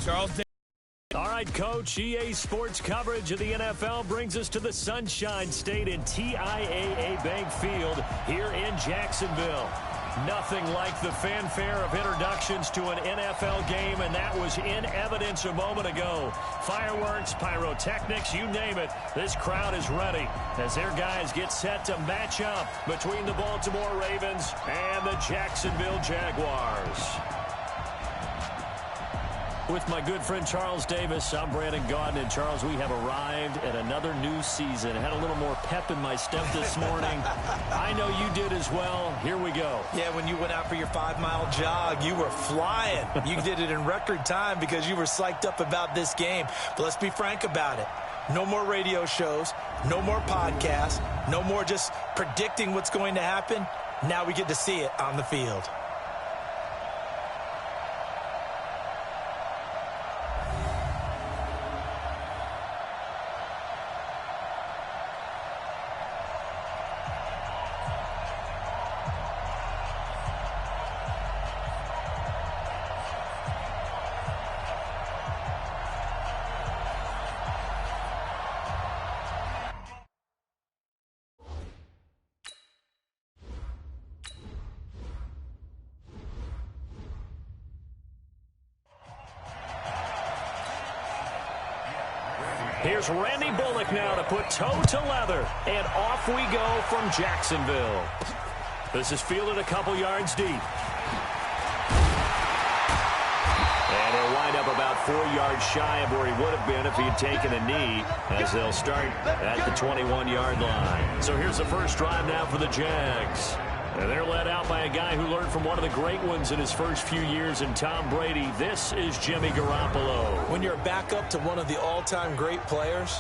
Charles. All right, Coach, EA Sports coverage of the NFL brings us to the Sunshine State in TIAA Bank Field here in Jacksonville. Nothing like the fanfare of introductions to an NFL game, and that was in evidence a moment ago. Fireworks, pyrotechnics, you name it. This crowd is ready as their guys get set to match up between the Baltimore Ravens and the Jacksonville Jaguars. With my good friend Charles Davis, I'm Brandon Gaudin. And Charles, we have arrived at another new season. I had a little more pep in my step this morning. I know you did as well. Here we go. Yeah, when you went out for your 5-mile jog, you were flying. You did it in record time because you were psyched up about this game. But let's be frank about it. No more radio shows, no more podcasts, no more just predicting what's going to happen. Now we get to see it on the field. Here's Randy Bullock now to put toe to leather, and off we go from Jacksonville. This is fielded a couple yards deep. And he'll wind up about 4 yards shy of where he would have been if he had taken a knee, as they'll start at the 21-yard line. So here's the first drive now for the Jags. And they're led out by a guy who learned from one of the great ones in his first few years in Tom Brady. This is Jimmy Garoppolo. When you're back up to one of the all-time great players,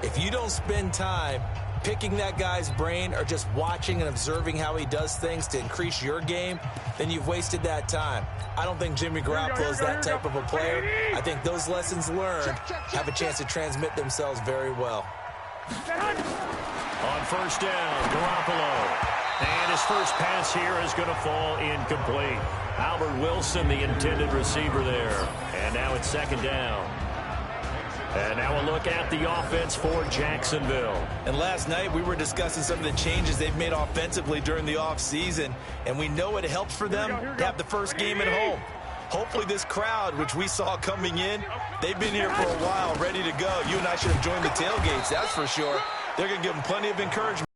if you don't spend time picking that guy's brain or just watching and observing how he does things to increase your game, then you've wasted that time. I don't think Jimmy Garoppolo is that type of a player. I think those lessons learned have a chance to transmit themselves very well. On first down, Garoppolo. And his first pass here is going to fall incomplete. Albert Wilson, the intended receiver there. And now it's second down. And now a look at the offense for Jacksonville. And last night we were discussing some of the changes they've made offensively during the offseason. And we know it helps for them to have the first game at home. Hopefully this crowd, which we saw coming in, they've been here for a while, ready to go. You and I should have joined the tailgates, that's for sure. They're going to give them plenty of encouragement.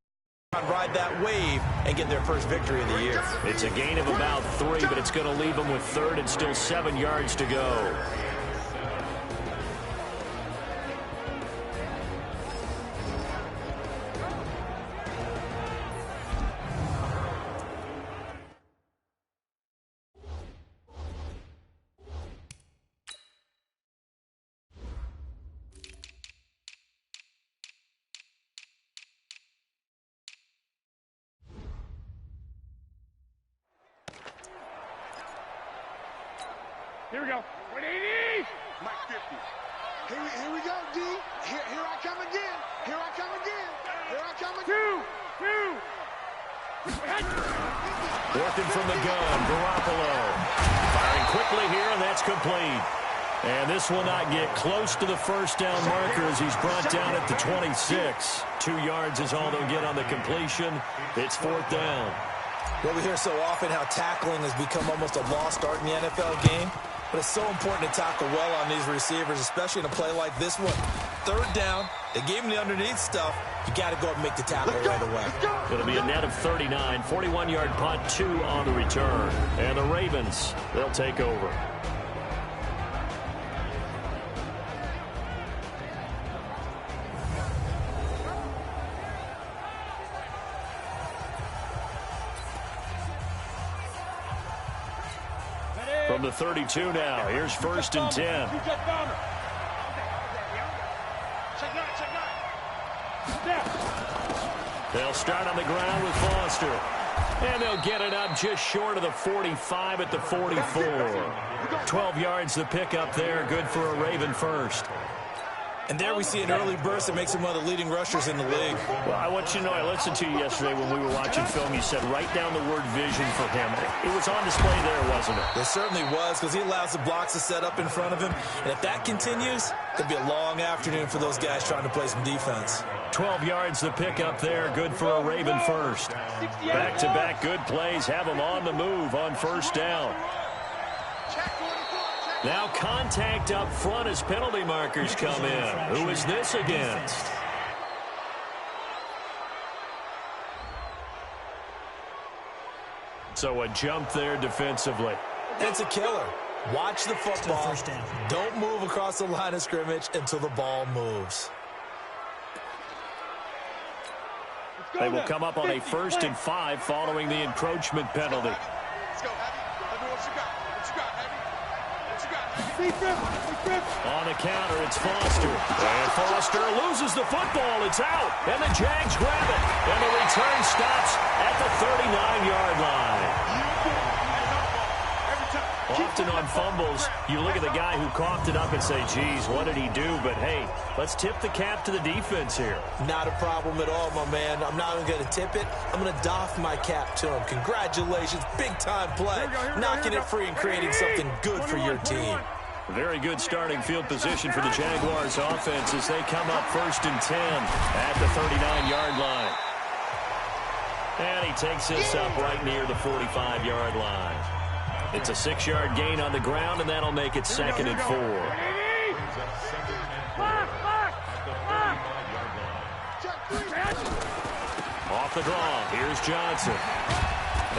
Ride that wave and get their first victory of the year. It's a gain of about 3, but it's going to leave them with third and still 7 yards to go. Here we go. 180. Mike 50. Here we go, D. Here I come again. Here I come again. Here I come again. Two. Working from the gun, Garoppolo. Firing quickly here, and that's complete. And this will not get close to the first down marker as he's brought down at the 26. 2 yards is all they'll get on the completion. It's fourth down. Well, we hear so often how tackling has become almost a lost art in the NFL game. But it's so important to tackle well on these receivers, especially in a play like this one. Third down, they gave him the underneath stuff. You got to go and make the tackle right away. It'll be a net of 39, 41-yard punt, 2 on the return. And the Ravens, they'll take over. From the 32 now, here's first and 10. They'll start on the ground with Foster. And they'll get it up just short of the 45 at the 44. 12 yards the pickup there, good for a Raven first. And there we see an early burst that makes him one of the leading rushers in the league. Well, I want you to know, I listened to you yesterday when we were watching film. You said write down the word vision for him. It was on display there, wasn't it? It certainly was, because he allows the blocks to set up in front of him. And if that continues, it'll be a long afternoon for those guys trying to play some defense. 12 yards to pick up there. Good for a Raven first. Back-to-back good plays. Have them on the move on first down. Now contact up front as penalty markers come in. Who is this against? So a jump there defensively. It's a killer. Watch the football. Don't move across the line of scrimmage until the ball moves. They will come up on a 1st and 5 following the encroachment penalty. On the counter, it's Foster. And Foster loses the football. It's out. And the Jags grab it. And the return stops at the 39-yard line. Often on fumbles, you look at the guy who coughed it up and say, geez, what did he do? But, hey, let's tip the cap to the defense here. Not a problem at all, my man. I'm not even going to tip it. I'm going to doff my cap to him. Congratulations. Big-time play. Knocking it free and creating something good for your team. Very good starting field position for the Jaguars offense as they come up 1st and 10 at the 39-yard line. And he takes this up right near the 45-yard line. It's a 6-yard gain on the ground, and that'll make it 2nd and 4. Off the draw, here's Johnson.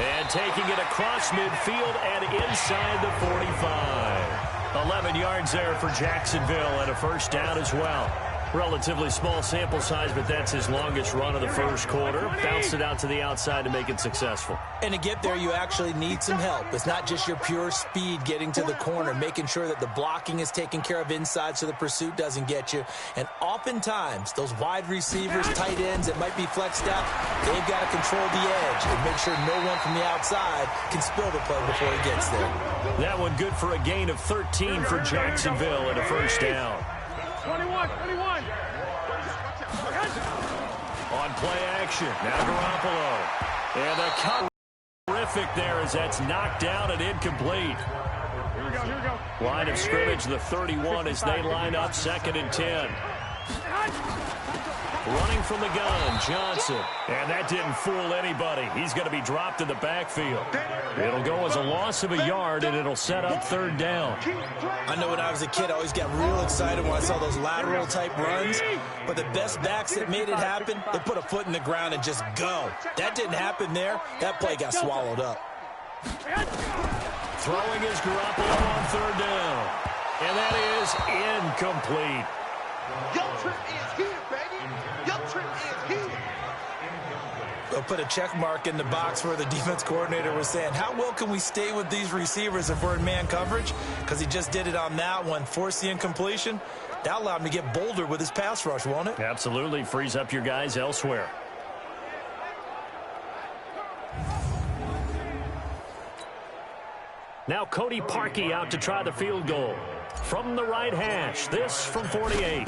And taking it across midfield and inside the 45. 11 yards there for Jacksonville and a 1st down as well. Relatively small sample size, but that's his longest run of the 1st quarter. Bounced it out to the outside to make it successful. And to get there, you actually need some help. It's not just your pure speed getting to the corner, making sure that the blocking is taken care of inside so the pursuit doesn't get you. And oftentimes, those wide receivers, tight ends that might be flexed out, they've got to control the edge and make sure no one from the outside can spill the play before he gets there. That one good for a gain of 13 for Jacksonville and a 1st down. 21. On play action, now Garoppolo. And a cut terrific there as that's knocked down and incomplete. Here we go. Line of scrimmage, the 31 as they line up 2nd and 10. Running from the gun, Johnson. And that didn't fool anybody. He's going to be dropped in the backfield. It'll go as a loss of a yard, and it'll set up 3rd down. I know when I was a kid, I always got real excited when I saw those lateral-type runs. But the best backs that made it happen, they put a foot in the ground and just go. That didn't happen there. That play got swallowed up. Throwing is Garoppolo on 3rd down. And that is incomplete. Your trip is here, baby. Your trip is here. They'll put a check mark in the box where the defense coordinator was saying, how well can we stay with these receivers if we're in man coverage? Because he just did it on that one, forced the incompletion. That allowed him to get bolder with his pass rush, won't it? Absolutely. Frees up your guys elsewhere. Now Cody Parkey out to try the field goal. From the right hash, this from 48.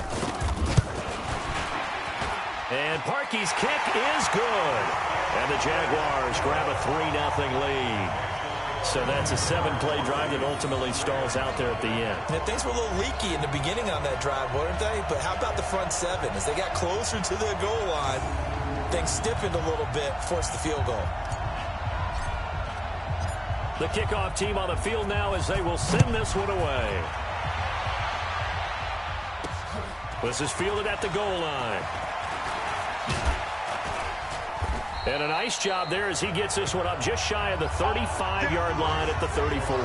And Parkey's kick is good. And the Jaguars grab a 3-0 lead. So that's a 7-play drive that ultimately stalls out there at the end. Yeah, things were a little leaky in the beginning on that drive, weren't they? But how about the front 7? As they got closer to the goal line, things stiffened a little bit, forced the field goal. The kickoff team on the field now as they will send this one away. This is fielded at the goal line. And a nice job there as he gets this one up just shy of the 35-yard line at the 34.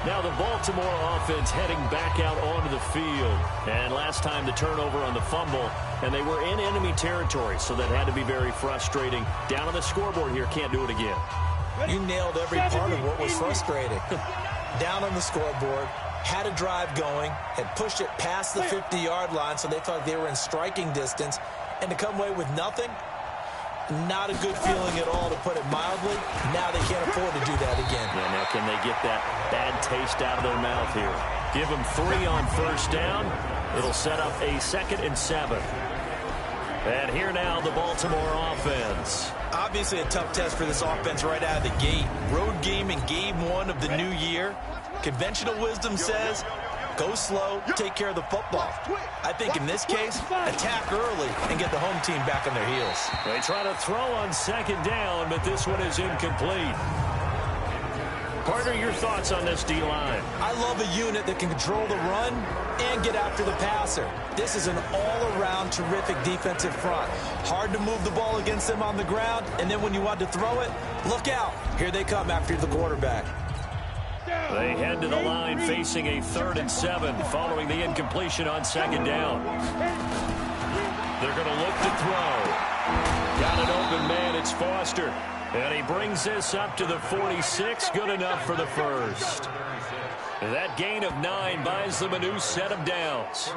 Now the Baltimore offense heading back out onto the field. And last time the turnover on the fumble, and they were in enemy territory, so that had to be very frustrating. Down on the scoreboard here, can't do it again. You nailed every part of what was frustrating. Down on the scoreboard, had a drive going, had pushed it past the 50-yard line, so they thought they were in striking distance, and to come away with nothing, not a good feeling at all, to put it mildly. Now they can't afford to do that again. Yeah, now can they get that bad taste out of their mouth here? Give him 3 on first down. It'll set up a 2nd and 7. And here now the Baltimore offense. Obviously a tough test for this offense right out of the gate. Road game in game 1 of the new year. Conventional wisdom says, go slow, take care of the football. I think in this case, attack early and get the home team back on their heels. They try to throw on 2nd down, but this one is incomplete. Partner, your thoughts on this D-line? I love a unit that can control the run and get after the passer. This is an all-around terrific defensive front. Hard to move the ball against them on the ground, and then when you want to throw it, look out. Here they come after the quarterback. They head to the line facing a 3rd and 7 following the incompletion on 2nd down. They're going to look to throw. Got an open man. It's Foster. And he brings this up to the 46. Good enough for the first. That gain of 9 buys them a new set of downs.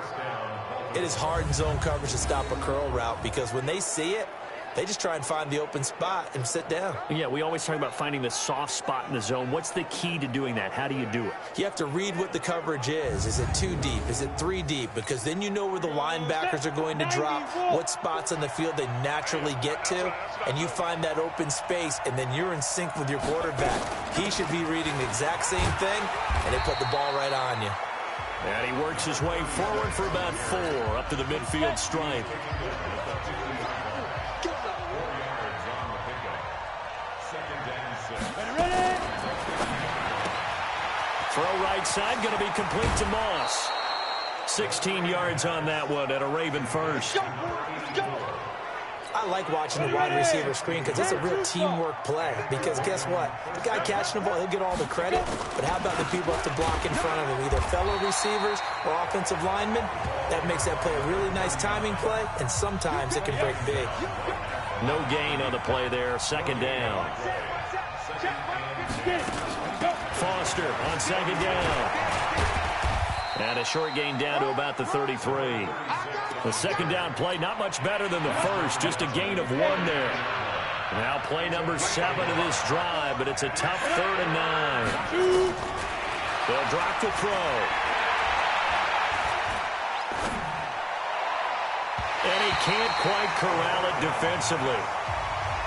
It is hard in zone coverage to stop a curl route because when they see it, they just try and find the open spot and sit down. Yeah, we always talk about finding the soft spot in the zone. What's the key to doing that? How do you do it? You have to read what the coverage is. Is it 2 deep? Is it 3 deep? Because then you know where the linebackers are going to drop, what spots on the field they naturally get to, and you find that open space, and then you're in sync with your quarterback. He should be reading the exact same thing, and they put the ball right on you. And he works his way forward for about 4 up to the midfield stripe. Throw right side, going to be complete to Moss. 16 yards on that one at a Raven first. I like watching the wide receiver screen because it's a real teamwork play. Because guess what? The guy catching the ball, he'll get all the credit. But how about the people have to block in front of him, either fellow receivers or offensive linemen? That makes that play a really nice timing play, and sometimes it can break big. No gain on the play there. 2nd down. Foster on 2nd down. And a short gain down to about the 33. The 2nd down play, not much better than the first, just a gain of 1 there. Now play number 7 of this drive, but it's a tough 3rd and 9. They'll drop to throw. And he can't quite corral it defensively.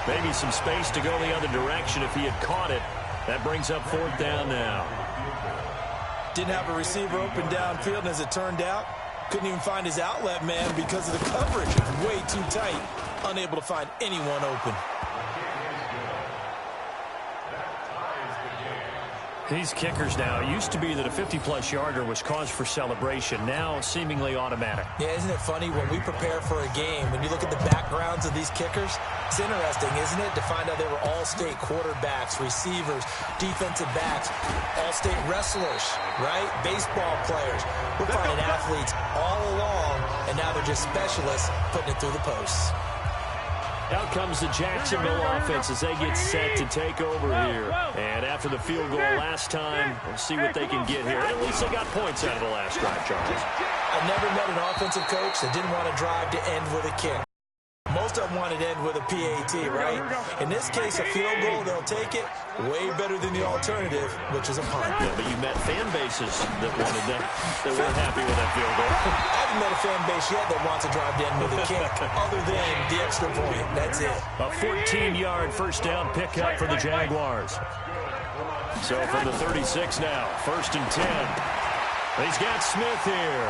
Maybe some space to go the other direction if he had caught it. That brings up 4th down now. Didn't have a receiver open downfield, and as it turned out, couldn't even find his outlet man because of the coverage. It was way too tight, unable to find anyone open. These kickers now, it used to be that a 50-plus yarder was cause for celebration. Now seemingly automatic. Yeah, isn't it funny when we prepare for a game, when you look at the backgrounds of these kickers, it's interesting, isn't it, to find out they were all-state quarterbacks, receivers, defensive backs, all-state wrestlers, right? Baseball players. We're finding athletes all along, and now they're just specialists putting it through the posts. Out comes the Jacksonville offense as they get set to take over here. And after the field goal last time, we'll see what they can get here. At least they got points out of the last drive, Charles. I've never met an offensive coach that didn't want to drive to end with a kick. Most of them wanted to end with a PAT, right? In this case, a field goal, they'll take it. Way better than the alternative, which is a punt. Yeah, but you met fan bases that wanted that. They weren't happy with that field goal. I haven't met a fan base yet that wants to drive to end with a kick, other than the extra point. That's it. A 14-yard first down pickup for the Jaguars. So from the 36 now, 1st and 10. He's got Smith here.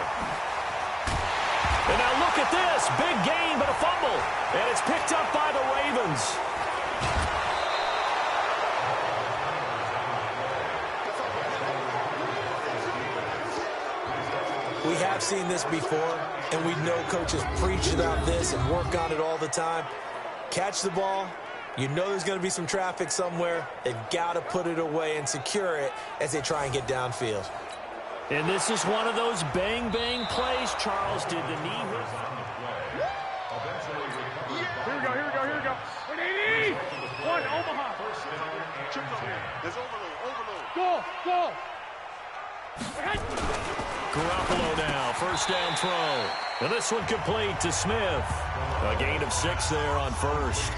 And now look at this. Big gain, but a fumble. And it's picked up by the Ravens. We have seen this before, and we know coaches preach about this and work on it all the time. Catch the ball. You know there's going to be some traffic somewhere. They've got to put it away and secure it as they try and get downfield. And this is one of those bang-bang plays. Charles did the knee. Here we go, here we go, here we go. 180! One, Omaha. There's overload. Go! Garoppolo now, first down throw. And this one complete to Smith. A gain of 6 there on first.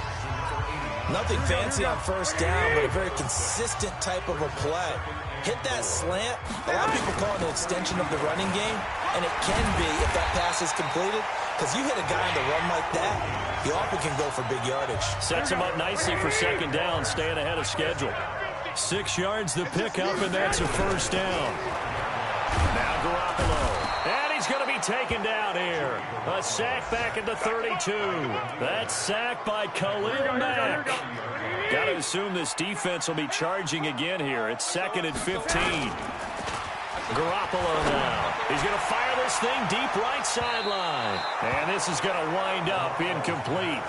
Nothing fancy on first down, but a very consistent type of a play. hit that slant. A lot of people call it an extension of the running game, and it can be if that pass is completed, because you hit a guy on the run like that, he often can go for big yardage. Sets him up nicely for second down, staying ahead of schedule. 6 yards the pickup, and that's a first down. Now Garoppolo. And he's going to be taken down here. A sack back at the 32. That's sacked by Khalil Mack. Got to assume this defense will be charging again here. It's 2nd and 15. Garoppolo now. He's going to fire this thing deep right sideline. And this is going to wind up incomplete.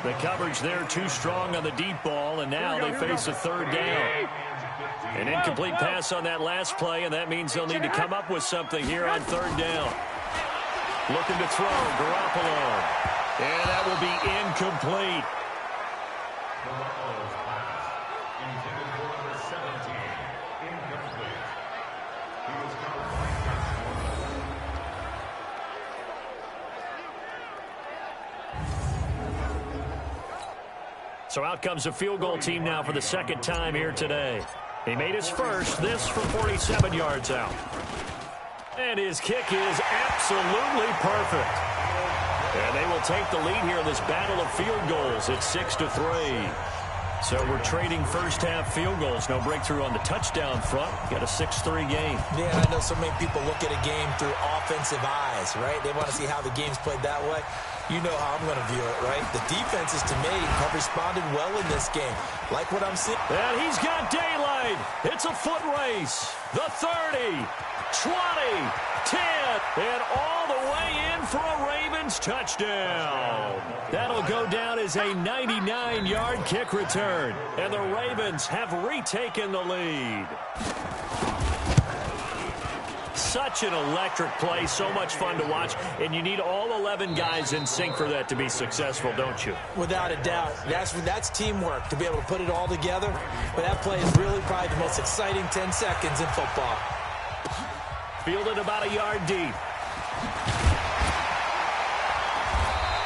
The coverage there too strong on the deep ball, and now they face a third down. An incomplete pass on that last play, and that means they'll need to come up with something here on third down. Looking to throw, Garoppolo. And that will be incomplete. So out comes a field goal team now for the second time here today. He made his first, this from 47 yards out. And his kick is absolutely perfect. And they will take the lead here in this battle of field goals. It's 6-3. So we're trading first-half field goals. No breakthrough on the touchdown front. Got a 6-3 game. Yeah, and I know so many people look at a game through offensive eyes, right? They want to see how the game's played that way. You know how I'm going to view it, right? The defenses, to me, have responded well in this game. Like what I'm seeing. And he's got daylight. It's a foot race. The 30, 20, 10, and all the way in for a Ravens touchdown. That'll go down as a 99-yard kick return. And the Ravens have retaken the lead. Such an electric play, so much fun to watch, and you need all 11 guys in sync for that to be successful, don't you? Without a doubt. That's teamwork, to be able to put it all together. But that play is really probably the most exciting 10 seconds in football. Fielded about a yard deep.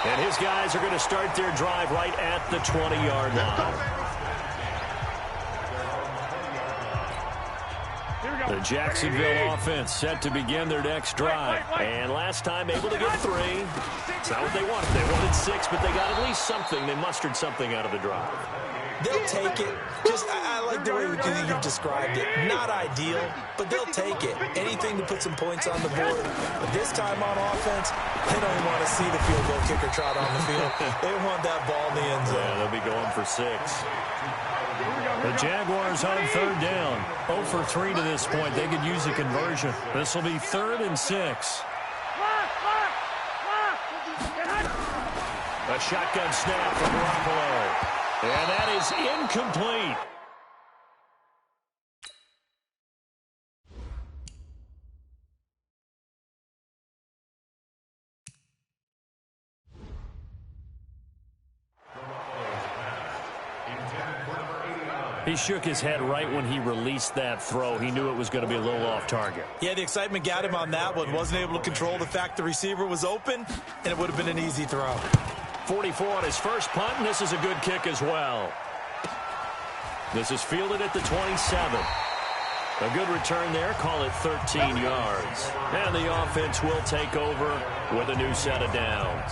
And his guys are going to start their drive right at the 20-yard line. The Jacksonville offense set to begin their next drive. And last time able to get 3. It's not what they wanted. They wanted 6, but they got at least something. They mustered something out of the drive. They'll take it. I like the way you've described it. Not ideal, but they'll take it. Anything to put some points on the board. But this time on offense, they don't want to see the field goal kicker trot on the field. They want that ball in the end zone. Yeah, they'll be going for 6. The Jaguars on third down. 0 for 3 to this point. They could use a conversion. This will be 3rd and 6. A shotgun snap from Garoppolo. And that is incomplete. He shook his head right when he released that throw. He knew it was going to be a little off target. Yeah, the excitement got him on that one. Wasn't able to control the fact the receiver was open, and it would have been an easy throw. 44 on his first punt, and this is a good kick as well. This is fielded at the 27. A good return there. Call it 13 yards. And the offense will take over with a new set of downs.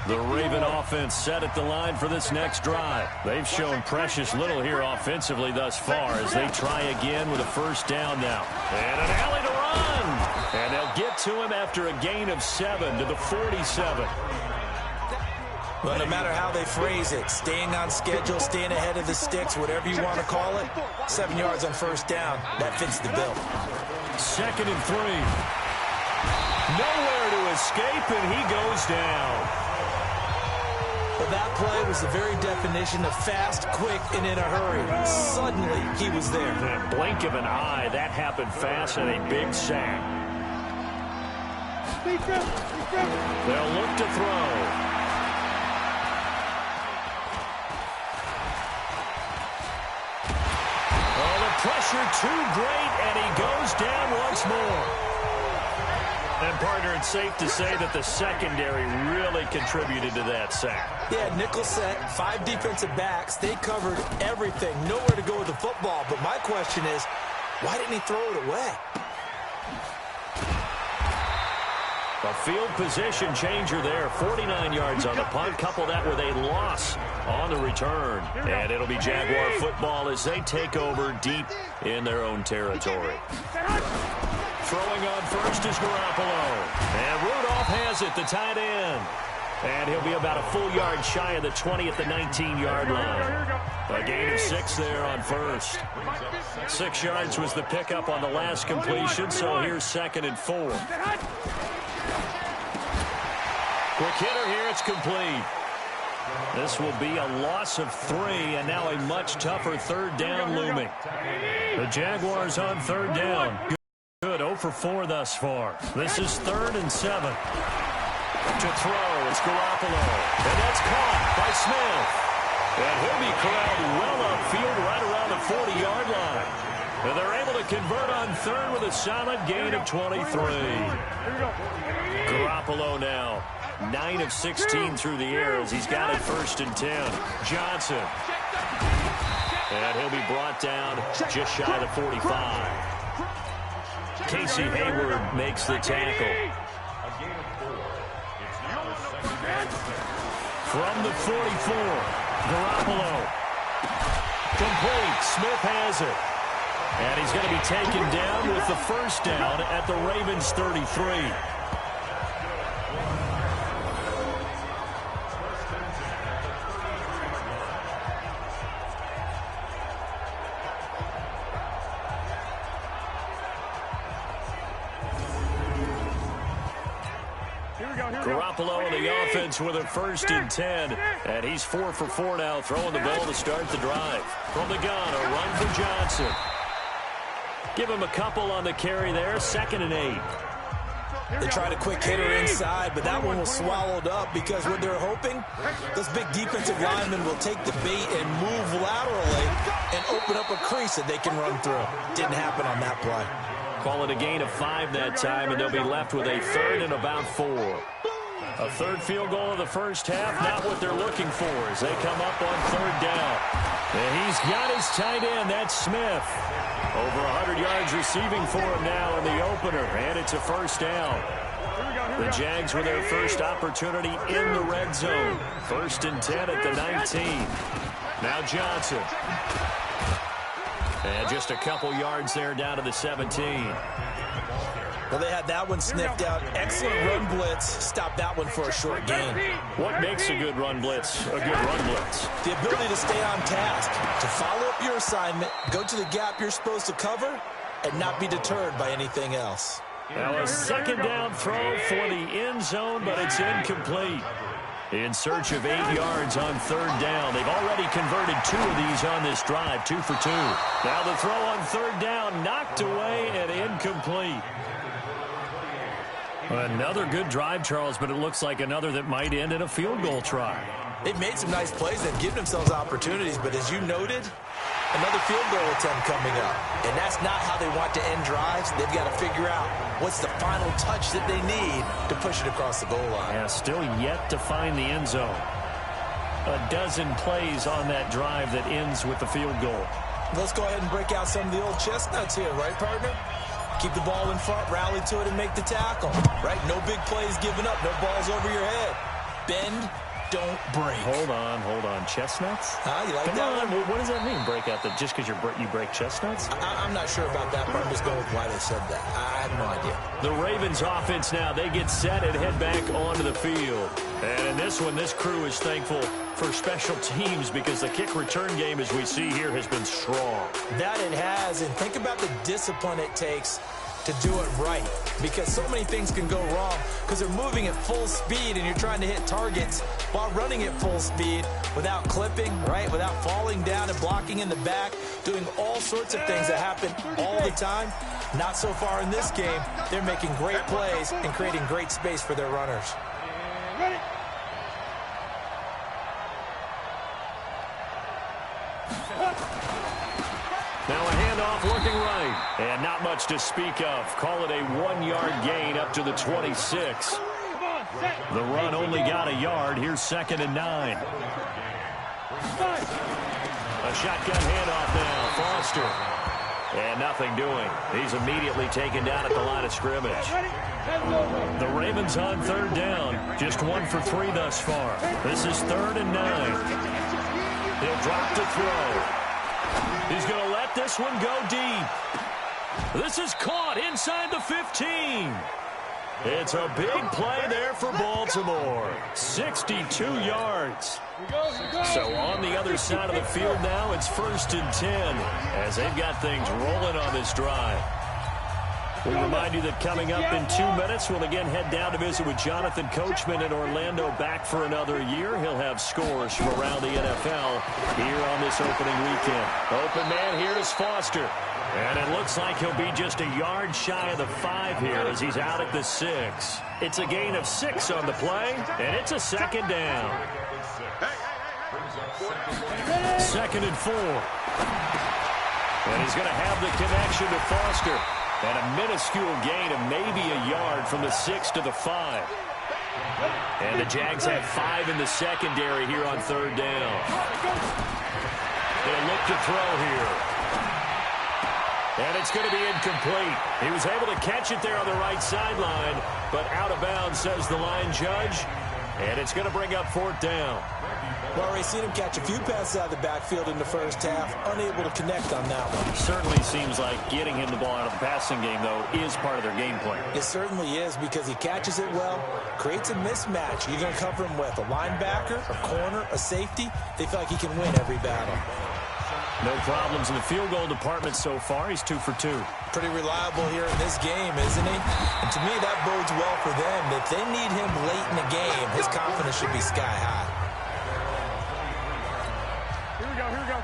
The Raven offense set at the line for this next drive. They've shown precious little here offensively thus far as they try again with a first down now. And an alley to run. And they'll get to him after a gain of 7 to the 47. Well, no matter how they phrase it, staying on schedule, staying ahead of the sticks, whatever you want to call it, 7 yards on first down, that fits the bill. 2nd and 3. Nowhere to escape, and he goes down. Well, that play was the very definition of fast, quick, and in a hurry. Suddenly, he was there. In a blink of an eye, that happened fast and a big sack. They'll look to throw. Oh, the pressure too great, and he goes down once more. And, partner, it's safe to say that the secondary really contributed to that sack. Yeah, nickel set, 5 defensive backs. They covered everything. Nowhere to go with the football. But my question is, why didn't he throw it away? A field position changer there. 49 yards on the punt. Couple that with a loss on the return. And it'll be Jaguar football as they take over deep in their own territory. Throwing on first is Garoppolo. And Rudolph has it, the tight end. And he'll be about a full yard shy of the 20 at the 19-yard line. A gain of 6 there on first. 6 yards was the pickup on the last completion, so here's 2nd and 4. Quick hitter here, it's complete. This will be a loss of 3, and now a much tougher 3rd down looming. The Jaguars on 3rd down. Good, 0 for 4 thus far. This is 3rd and 7. To throw, it's Garoppolo. And that's caught by Smith. And he'll be corralled well upfield right around the 40-yard line. And they're able to convert on 3rd with a solid gain of 23. Garoppolo now, 9 of 16 through the air as he's got it 1st and 10. Johnson. And he'll be brought down just shy of the 45. Casey Hayward makes the tackle. From the 44, Garoppolo. Complete. Smith has it. And he's going to be taken down with the 1st down at the Ravens' 33. Garoppolo in the offense with a 1st and 10. And he's 4 for 4 now, throwing the ball to start the drive. From the gun, a run for Johnson. Give him a couple on the carry there, 2nd and 8. They tried a quick hitter inside, but that one was swallowed up because what they're hoping, those big defensive linemen will take the bait and move laterally and open up a crease that they can run through. Didn't happen on that play. Call it a gain of 5 that time, and they'll be left with a 3rd and about 4. A 3rd field goal of the 1st half, not what they're looking for as they come up on 3rd down. And he's got his tight end, that's Smith. Over 100 yards receiving for him now in the opener, and it's a 1st down. The Jags with their first opportunity in the red zone. 1st and 10 at the 19. Now Johnson. And just a couple yards there down to the 17. Well, they had that one sniffed out. Excellent run blitz. Stopped that one for a short gain. What makes a good run blitz a good run blitz? The ability to stay on task, to follow up your assignment, go to the gap you're supposed to cover, and not be deterred by anything else. Now a 2nd down throw for the end zone, but it's incomplete. In search of 8 yards on 3rd down. They've already converted 2 of these on this drive, 2 for 2. Now the throw on 3rd down, knocked away and incomplete. Another good drive, Charles, but it looks like another that might end in a field goal try. They've made some nice plays. They've given themselves opportunities, but as you noted, another field goal attempt coming up. And that's not how they want to end drives. They've got to figure out what's the final touch that they need to push it across the goal line. Yeah, still yet to find the end zone. A dozen plays on that drive that ends with the field goal. Let's go ahead and break out some of the old chestnuts here, right, partner? Keep the ball in front, rally to it, and make the tackle. Right? No big plays given up, no balls over your head. Bend, don't break. Hold on. Chestnuts? You like Come that on. one? What does that mean, break out? That just because you break chestnuts? I'm not sure about that, but I'm just going with why they said that. I have no idea. The Ravens offense now, they get set and head back onto the field. And in this one, this crew is thankful for special teams because the kick return game, as we see here, has been strong. That it has, and think about the discipline it takes to do it right, because so many things can go wrong because they're moving at full speed and you're trying to hit targets while running at full speed without clipping, right, without falling down and blocking in the back, doing all sorts of things that happen all the time. Not so far in this game. They're making great plays and creating great space for their runners. Now a handoff looking right. And not much to speak of. Call it a 1-yard gain up to the 26. The run only got a yard. Here's 2nd and 9. A shotgun handoff now. Foster. And nothing doing. He's immediately taken down at the line of scrimmage. The Ravens on 3rd down. Just 1 for 3 thus far. This is 3rd and 9. He'll drop to throw. He's going to let this one go deep. This is caught inside the 15. It's a big play there for Baltimore. 62 yards. So on the other side of the field now, it's 1st and 10 as they've got things rolling on this drive. We remind you that coming up in 2 minutes, we'll again head down to visit with Jonathan Coachman in Orlando, back for another year. He'll have scores from around the NFL here on this opening weekend. Open man here is Foster. And it looks like he'll be just a yard shy of the 5 here as he's out at the 6. It's a gain of 6 on the play, and it's a 2nd down. 2nd and 4. And he's going to have the connection to Foster. And a minuscule gain of maybe a yard from the 6 to the 5. And the Jags have 5 in the secondary here on 3rd down. They'll look to throw here. And it's going to be incomplete. He was able to catch it there on the right sideline, but out of bounds, says the line judge. And it's going to bring up 4th down. Well, we've seen him catch a few passes out of the backfield in the first half, unable to connect on that one. Certainly seems like getting him the ball out of the passing game, though, is part of their game plan. It certainly is, because he catches it well, creates a mismatch. You're going to cover him with a linebacker, a corner, a safety. They feel like he can win every battle. No problems in the field goal department so far. He's 2 for 2. Pretty reliable here in this game, isn't he? And to me, that bodes well for them. If they need him late in the game, his confidence should be sky high.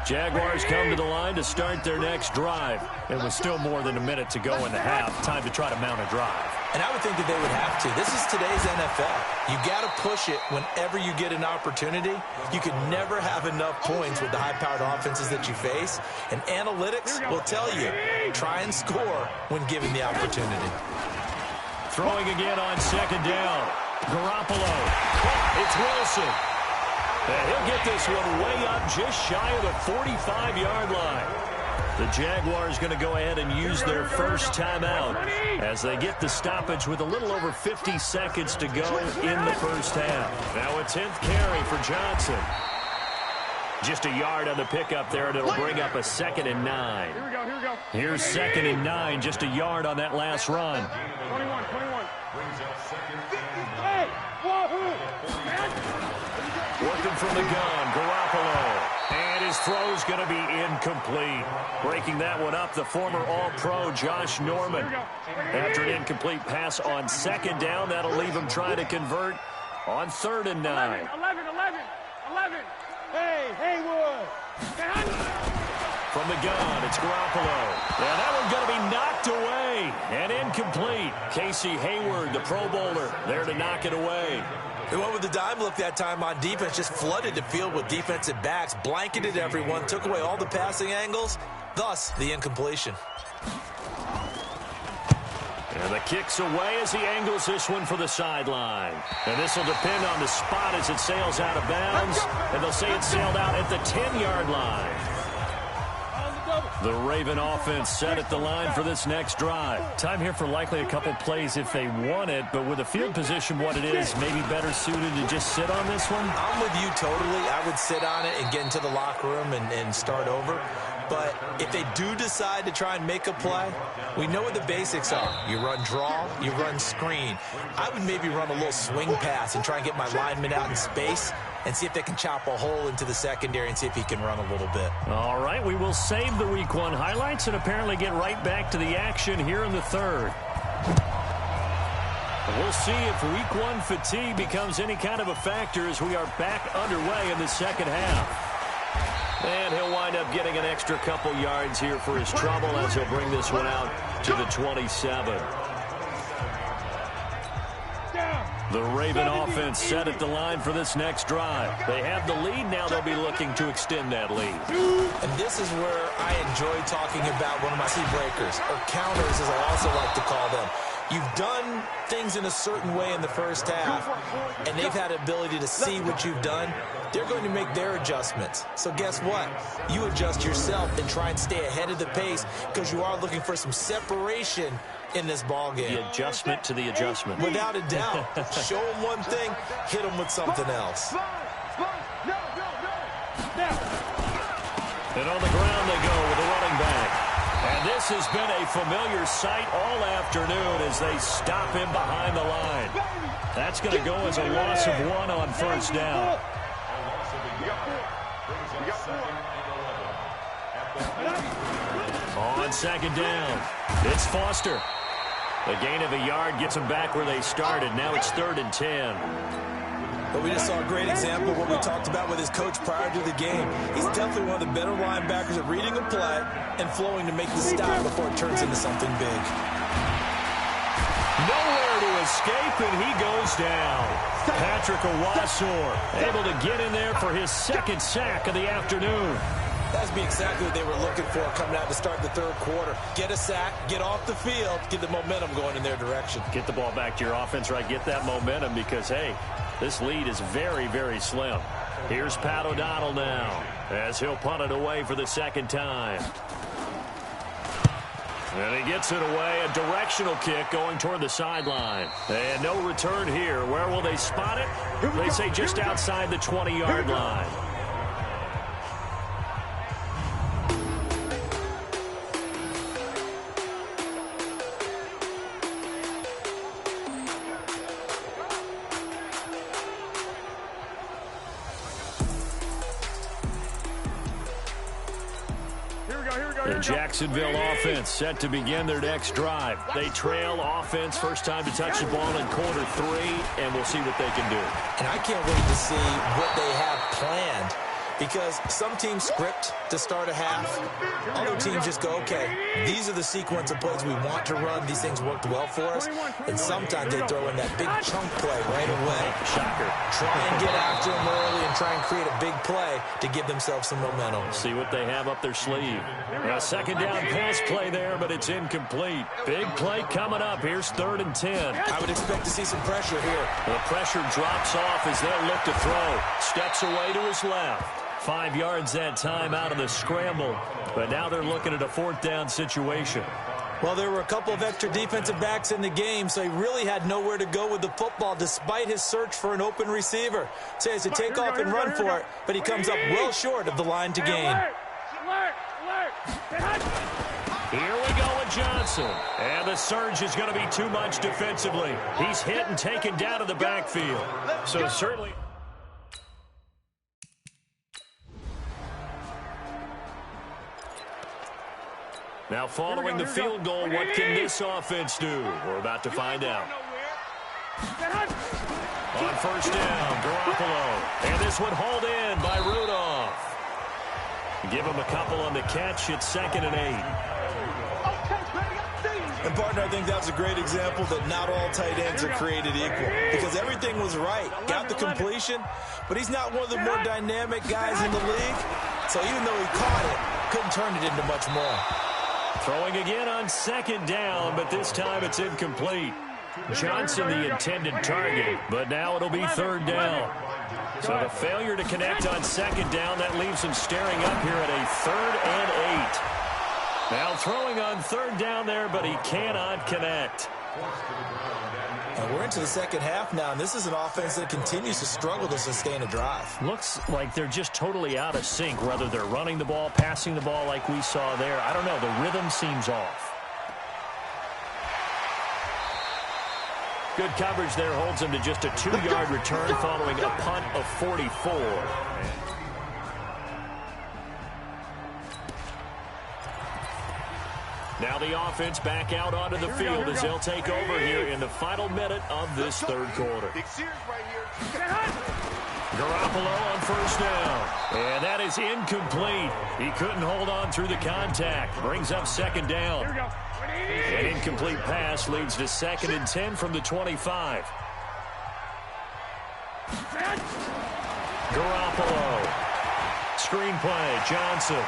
Jaguars come to the line to start their next drive. And with still more than a minute to go in the half, time to try to mount a drive. And I would think that they would have to. This is today's NFL. You got to push it whenever you get an opportunity. You can never have enough points with the high-powered offenses that you face. And analytics will tell you, try and score when given the opportunity. Throwing again on 2nd down. Garoppolo. It's Wilson. And he'll get this one way up just shy of the 45-yard line. The Jaguars going to go ahead and use their first timeout as they get the stoppage with a little over 50 seconds to go in the first half. Now a 10th carry for Johnson. Just a yard on the pickup there, and it'll bring up a 2nd and 9. Here we go. Here's 2nd and 9, just a yard on that last run. 21. Hey, wahoo! Working from the gun, Garoppolo. And his throw's going to be incomplete. Breaking that one up, the former All-Pro Josh Norman. After an incomplete pass on 2nd down, that'll leave him trying to convert on 3rd and 9. 11. Hey, Haywood. From the gun, it's Garoppolo. And that one's going to be knocked away and incomplete. Casey Hayward, the Pro Bowler, there to knock it away. They went with the dime look that time on defense, just flooded the field with defensive backs, blanketed everyone, took away all the passing angles, thus the incompletion. And the kick's away as he angles this one for the sideline. And this will depend on the spot as it sails out of bounds. And they'll say it sailed out at the 10-yard line. The Raven offense set at the line for this next drive. Time here for likely a couple plays if they want it, but with the field position what it is, maybe better suited to just sit on this one? I'm with you totally. I would sit on it and get into the locker room and start over. But if they do decide to try and make a play, we know what the basics are. You run draw, you run screen. I would maybe run a little swing pass and try and get my lineman out in space and see if they can chop a hole into the secondary and see if he can run a little bit. All right, we will save the Week 1 highlights and apparently get right back to the action here in the 3rd. We'll see if Week 1 fatigue becomes any kind of a factor as we are back underway in the second half. And he'll wind up getting an extra couple yards here for his trouble as he'll bring this one out to the 27. Down. The Raven offense set at the line for this next drive. They have the lead. Now they'll be looking to extend that lead. And this is where I enjoy talking about one of my key breakers, or counters as I also like to call them. You've done things in a certain way in the first half, and they've had the ability to see what you've done. They're going to make their adjustments. So guess what? You adjust yourself and try and stay ahead of the pace because you are looking for some separation in this ball game. The adjustment to the adjustment. Without a doubt. Show them one thing, hit them with something else. And on the ground they go with a running back. And this has been a familiar sight all afternoon as they stop him behind the line. That's going to go as a loss of 1 on first down. On second down, it's Foster. A gain of a yard gets them back where they started. Now it's 3rd and 10. But we just saw a great example of what we talked about with his coach prior to the game. He's definitely one of the better linebackers at reading a play and flowing to make the stop before it turns into something big. Nowhere to escape, and he goes down. Patrick Owasor able to get in there for his 2nd sack of the afternoon. That's be exactly what they were looking for coming out to start the 3rd quarter. Get a sack, get off the field, get the momentum going in their direction. Get the ball back to your offense, right? Get that momentum because, hey, this lead is very, very slim. Here's Pat O'Donnell now as he'll punt it away for the 2nd time. And he gets it away, a directional kick going toward the sideline. And no return here. Where will they spot it? They say just outside the 20-yard line. The Jacksonville offense set to begin their next drive. They trail offense, first time to touch the ball in quarter 3, and we'll see what they can do. And I can't wait to see what they have planned, because some teams script to start a half. Other teams just go, okay, these are the sequence of plays we want to run. These things worked well for us. And sometimes they throw in that big chunk play right away. Shocker. Try and get after them early and try and create a big play to give themselves some momentum. See what they have up their sleeve. A 2nd down pass play there, but it's incomplete. Big play coming up. Here's 3rd and 10. I would expect to see some pressure here. The pressure drops off as they'll look to throw. Steps away to his left. 5 yards that time out of the scramble. But now they're looking at a 4th down situation. Well, there were a couple of extra defensive backs in the game, so he really had nowhere to go with the football despite his search for an open receiver. So he has to take off and run for it, but he comes up well short of the line to gain. Here we go with Johnson. And the surge is going to be too much defensively. He's hit and taken down to the backfield. So certainly... Now following the field goal, what can this offense do? We're about to find out. On first down, Garoppolo. And this one hauled in by Rudolph. Give him a couple on the catch. It's 2nd and 8. And, partner, I think that's a great example that not all tight ends are created equal, because everything was right. Got the completion, but he's not one of the more dynamic guys in the league. So even though he caught it, couldn't turn it into much more. Throwing again on 2nd down, but this time it's incomplete. Johnson the intended target, but now it'll be 3rd down. So the failure to connect on 2nd down, that leaves him staring up here at a 3rd and 8. Now throwing on 3rd down there, but he cannot connect. And we're into the 2nd half now, and this is an offense that continues to struggle to sustain a drive. Looks like they're just totally out of sync, whether they're running the ball, passing the ball like we saw there. I don't know. The rhythm seems off. Good coverage there holds him to just a 2-yard return following a punt of 44. Now the offense back out onto the field as they'll take over here in the final minute of this 3rd quarter. Garoppolo on first down. And that is incomplete. He couldn't hold on through the contact. Brings up 2nd down. An incomplete pass leads to 2nd and 10 from the 25. Garoppolo. Screenplay, Johnson.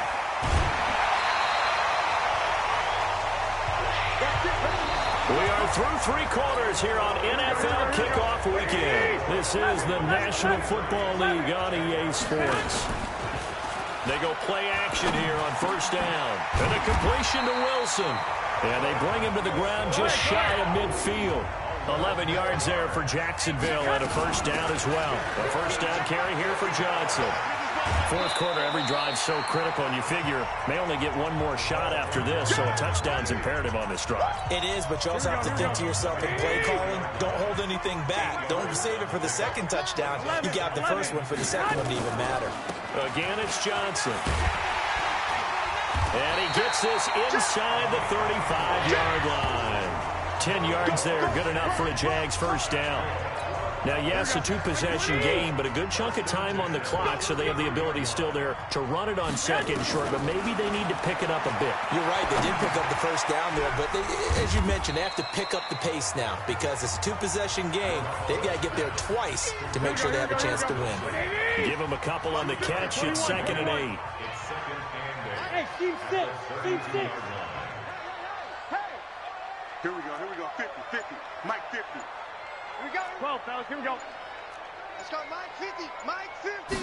We are through 3 quarters here on NFL Kickoff Weekend. This is the National Football League on EA Sports. They go play action here on first down. And a completion to Wilson. And they bring him to the ground just shy of midfield. 11 yards there for Jacksonville and a first down as well. A first down carry here for Johnson. Fourth quarter, every drive so critical, and you figure may only get one more shot after this, so a touchdown's imperative on this drive. It is, but you also have to think to yourself in play calling, don't hold anything back. Don't save it for the second touchdown. You got the first one for the second one to even matter. Again, it's Johnson. And he gets this inside the 35-yard line. 10 yards there, good enough for a Jags first down. Now, yes, a 2-possession game, but a good chunk of time on the clock, so they have the ability still there to run it on second short, but maybe they need to pick it up a bit. You're right, they did pick up the first down there, but as you mentioned, they have to pick up the pace now because it's a 2-possession game. They've got to get there twice to make sure they have a chance to win. Give them a couple on the catch. It's 2nd and 8. Hey, Steve 6. Steve 6. Hey. Here we go. 50. Mike 50. Here we go. 12, fellas. Here we go. Let's go. Mike 50. Mike 50.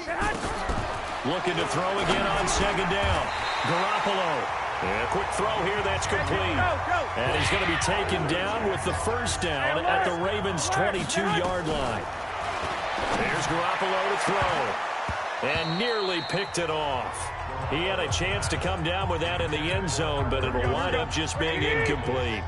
Looking to throw again on 2nd down. Garoppolo. Yeah, quick throw here. That's complete. And he's going to be taken down with the first down at the Ravens' 22-yard line. There's Garoppolo to throw. And nearly picked it off. He had a chance to come down with that in the end zone, but it'll wind up just being incomplete.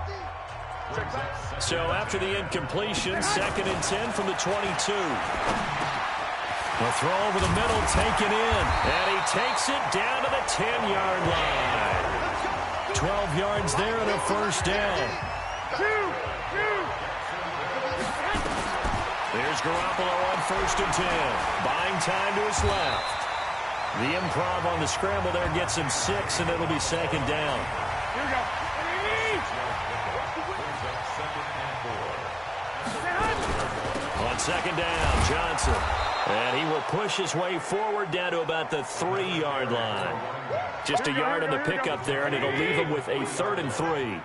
So after the incompletion, 2nd and 10 from the 22. A throw over the middle, taken in. And he takes it down to the 10-yard line. 12 yards there and a first down. There's Garoppolo on 1st and 10. Buying time to his left. The improv on the scramble there gets him 6, and it'll be 2nd down. Here we go. On 2nd down, Johnson. And he will push his way forward down to about the 3-yard line. Just a yard on the pickup there, and it'll leave him with a 3rd and 3.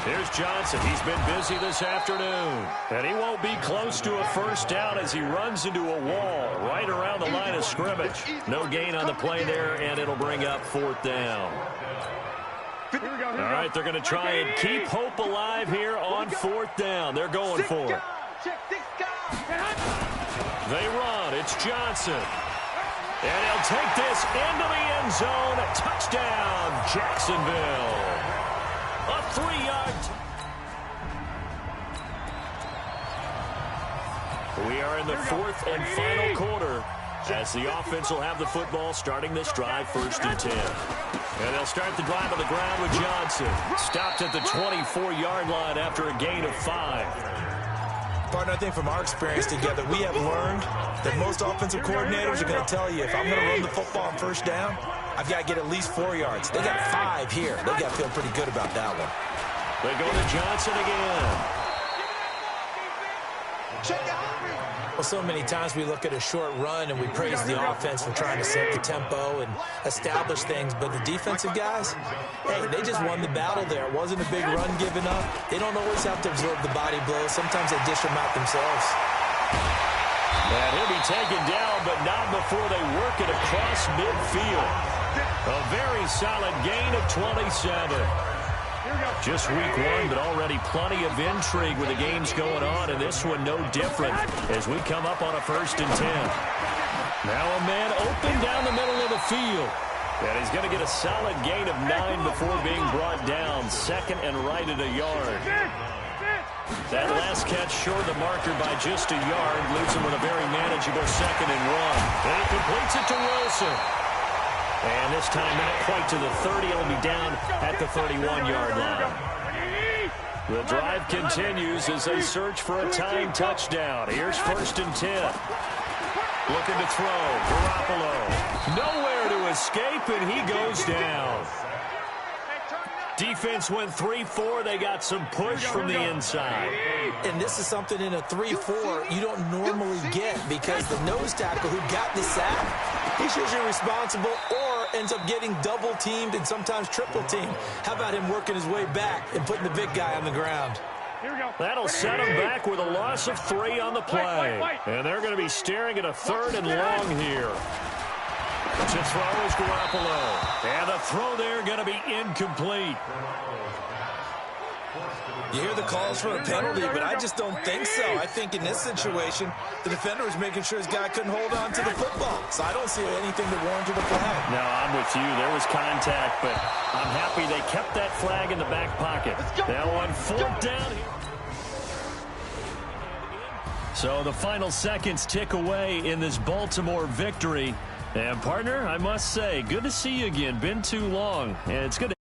Here's Johnson. He's been busy this afternoon. And he won't be close to a first down as he runs into a wall right around the line of scrimmage. No gain on the play there, and it'll bring up 4th down. All right, they're going to try and keep hope alive here on 4th down. They're going for it. They run. It's Johnson. And he'll take this into the end zone. Touchdown, Jacksonville. A 3-yard. We are in the 4th and final quarter as the offense will have the football starting this drive 1st and 10. And they'll start the drive on the ground with Johnson. Stopped at the 24-yard line after a gain of 5. Partner, I think from our experience together, we have learned that most offensive coordinators are going to tell you, if I'm going to run the football on 1st down, I've got to get at least 4 yards. They got 5 here. They got to feel pretty good about that one. They go to Johnson again. Well, so many times we look at a short run and we praise the offense for trying to set the tempo and establish things, but the defensive guys, hey, they just won the battle there. It wasn't a big run given up. They don't always have to absorb the body blows. Sometimes they dish them out themselves. And he'll be taken down, but not before they work it across midfield. A very solid gain of 27. Just week 1, but already plenty of intrigue with the games going on, and this one no different as we come up on a 1st and 10. Now a man open down the middle of the field. And he's going to get a solid gain of 9 before being brought down. 2nd and right at a yard. That last catch short of the marker by just a yard leaves him with a very manageable 2nd and 1. And he completes it to Wilson. And this time not quite to the 30. It'll be down at the 31-yard line. The drive continues as they search for a tying touchdown. Here's 1st and 10. Looking to throw. Garoppolo. Nowhere to escape, and he goes down. Defense went 3-4. They got some push from the inside. And this is something in a 3-4 you don't normally get, because the nose tackle who got the sack, he's usually responsible or ends up getting double teamed and sometimes triple teamed. How about him working his way back and putting the big guy on the ground? That'll set him back with a loss of 3 on the play. And they're going to be staring at a 3rd and long here. To throw is Garoppolo. And the throw there going to be incomplete. You hear the calls for a penalty, but I just don't think so. I think in this situation, the defender was making sure his guy couldn't hold on to the football. So I don't see anything that warranted a flag. No, I'm with you. There was contact, but I'm happy they kept that flag in the back pocket. Now on 4th down here. So the final seconds tick away in this Baltimore victory. And, partner, I must say, good to see you again. Been too long. And it's good to